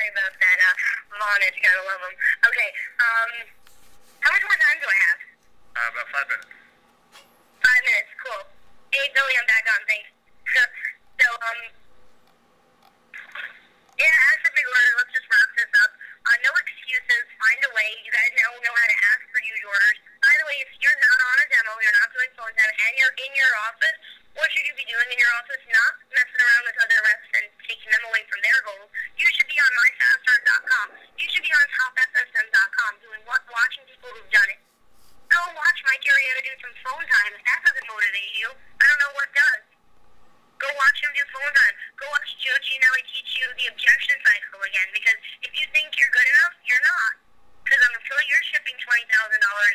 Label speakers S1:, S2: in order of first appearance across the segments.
S1: Sorry about that, Vonage, gotta love him. Okay, how much more time do I have?
S2: About 5 minutes.
S1: 5 minutes, cool. Hey, Billy, I'm back on, thanks. So, yeah, as for big orders, let's just wrap this up. No excuses, find a way. You guys now know how to ask for huge orders. By the way, if you're not on a demo, you're not doing phone time, and you're in your office, what should you be doing in your office? Not messing around with other reps and taking them away from their goals. You should be on myfaster.com. You should be on topfsm.com doing what? Watching people who've done it. Go watch Mike Arrieta do some phone time. If that doesn't motivate you, I don't know what does. Go watch him do phone time. Go watch Joe Gianelli teach you the objection cycle again, because if you think you're good enough, you're not. Because until you're shipping $20,000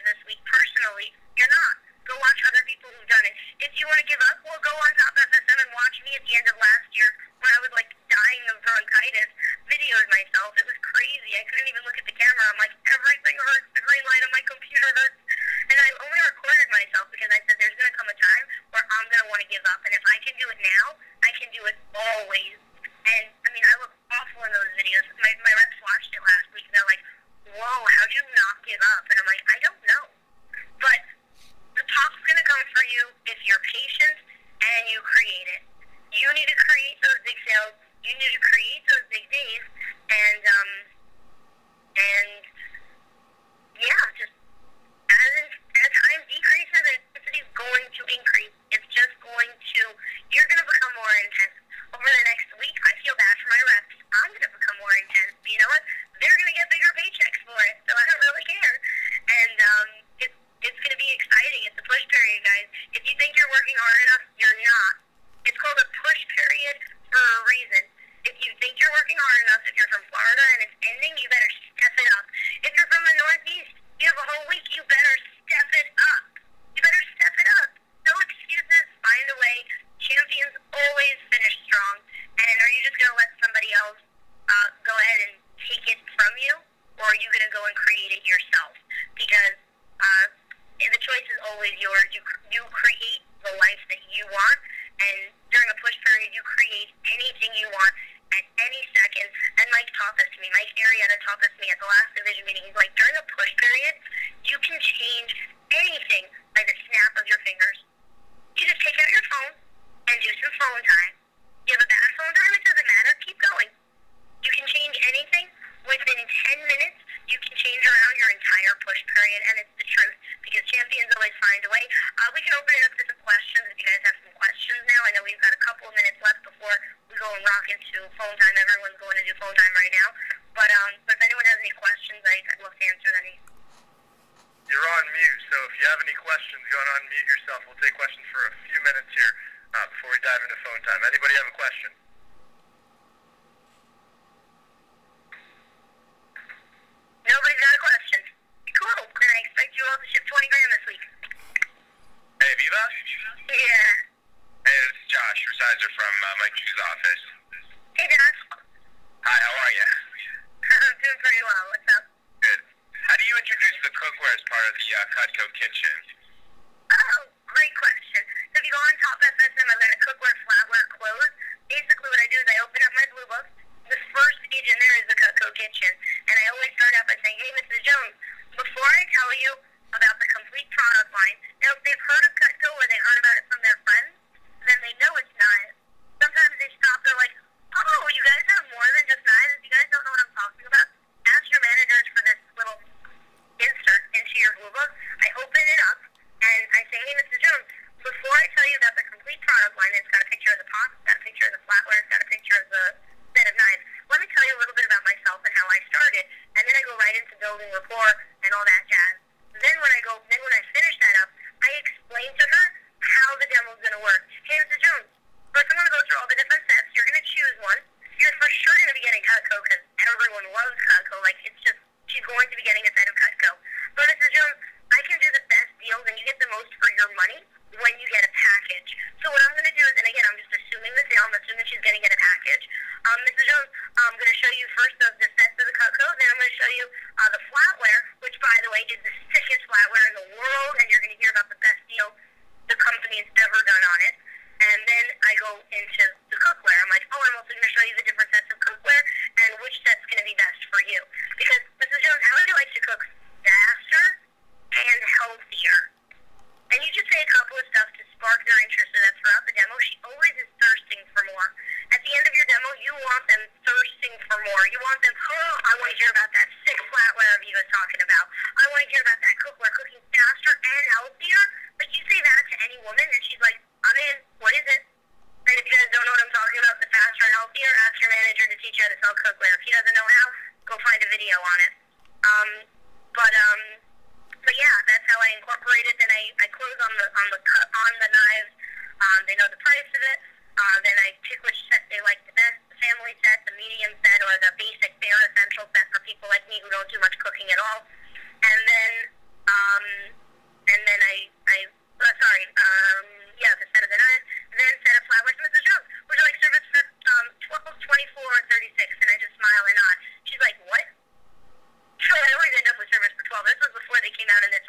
S1: this week personally, you're not. Go watch other people who've done it. If you want to give up, well, go on Top FSM and watch me at the end of last year when I was like dying of bronchitis, videoed myself. It was crazy. I couldn't even look at the camera. I'm like, everything hurts. The green light on my computer hurts. And I only recorded myself because I said there's going to come a time where I'm going to want to give up. And if I can do it now, I can do it always. And, I mean, I look awful in those videos. My reps watched it last week, and they're like, whoa, how'd you not give up? And I'm like, I don't know. But the top's going to come for you if you're patient and you create it. You need to create those big sales. You need to create those big days. And yeah, just as time decreases, intensity is going to increase. It's just going to, you're going to become more intense. Over the next week, I feel bad for my reps. I'm going to become more intense. But you know what? They're going to get bigger paychecks for it, so I don't really care. And it's going to be exciting. It's a push period, guys. If you think you're working hard enough, you're not. It's called a push period for a reason. If you think you're working hard enough, if you're from Florida and it's ending, you better step it up. If you're from the Northeast, you have a whole week, you better step it up. You better step it up. No excuses. Find a way. Champions always finish strong. And are you just going to let somebody else go ahead and take it from you? Or are you going to go and create it yourself? Because the choice is always yours. You create the life that you want. And during a push period, you create anything you want at any second. And Mike taught this to me. Mike Arrieta taught this to me at the last division meeting. He's like, during a push period, you can change anything by the snap of your fingers. You just take out your phone and do some phone time. You have a bad phone time, it doesn't matter. Keep going. You can change anything. Within 10 minutes, you can change around your entire push period, and it's the truth, because champions always find a way. We can open it up to some questions if you guys have some questions now. I know we've got a couple of minutes left before we go and rock into phone time. Everyone's going to do phone time right now. But if anyone has any questions, I'd love to answer any.
S2: You're on mute, so if you have any questions, go and unmute yourself. We'll take questions for a few minutes here before we dive into phone time. Anybody have a question?
S1: Nobody's got a question. Cool. Then I expect you all to ship 20 grand this week.
S2: Hey, Aviva?
S1: Yeah.
S2: Hey, this is Josh, your sizer from Mike Q's office.
S1: Hey, Josh.
S2: Hi, how are you?
S1: I'm doing pretty well. What's up?
S2: Good. How do you introduce the cookware as part of the Cutco kitchen?
S1: Oh, great question. So if you go on Top FSM, I've got a cookware, flatware, clothes. Basically what I do is I open up my blue book. The first page in there is the Cutco kitchen. And I always start out by saying, hey, Mrs. Jones, before I tell you about the complete product line, now if they've heard of Cutco or they heard about it from their friends, then they know it's knives. Sometimes they stop, they're like, oh, you guys have more than just knives? You guys don't know what I'm talking about? Ask your managers for this little insert into your blue book. I open it up and I say, hey, Mrs. Jones, before I tell you about the complete product line, it's got a picture of the pot, it's got a picture of the flatware, it's got a picture of the set of knives. Let me tell you a little bit about myself and how I started, and then I go right into building rapport and all that jazz. Then when I finish that up, I explain to her how the demo's going to work. Hey, Mrs. Jones, first I'm going to go through all the different sets. You're going to choose one. You're for sure going to be getting Cutco because everyone loves Cutco. Like, it's just, she's going to be getting a set of Cutco. But Mrs. Jones, I can do the best deals and you get the most for your money when you get a package. So what I'm going to do is, and again, I'm just assuming the sale, I'm assuming she's going to get a package. Mrs. Jones, I'm going to show you first the sets of the Cutco, then I'm going to show you the flatware, which, by the way, is the sickest flatware in the world, and you're going to hear about the best deal the company has ever done on it. And then I go into the cookware. I'm like, oh, I'm also going to show you the different sets of cookware and which set's going to be want them thirsting for more. You want them, oh, I want to hear about that 6 flatware Aviva's talking about. I want to hear about that cookware cooking faster and healthier. But you say that to any woman, and she's like, I'm in. What is it? And if you guys don't know what I'm talking about, the faster and healthier, ask your manager to teach you how to sell cookware. If he doesn't know how, go find a video on it. But yeah, that's how I incorporate it. Then I close on the knives. They know the price of it. Then I pick which set they like the best, the family set, the medium set, or the basic bare essential set for people like me who don't do much cooking at all. And then the set of the knives, then set of flatware to Mrs. Jones. Would you like service for 12, 24, or 36? And I just smile and nod. She's like, what? So I always end up with service for 12. This was before they came out in this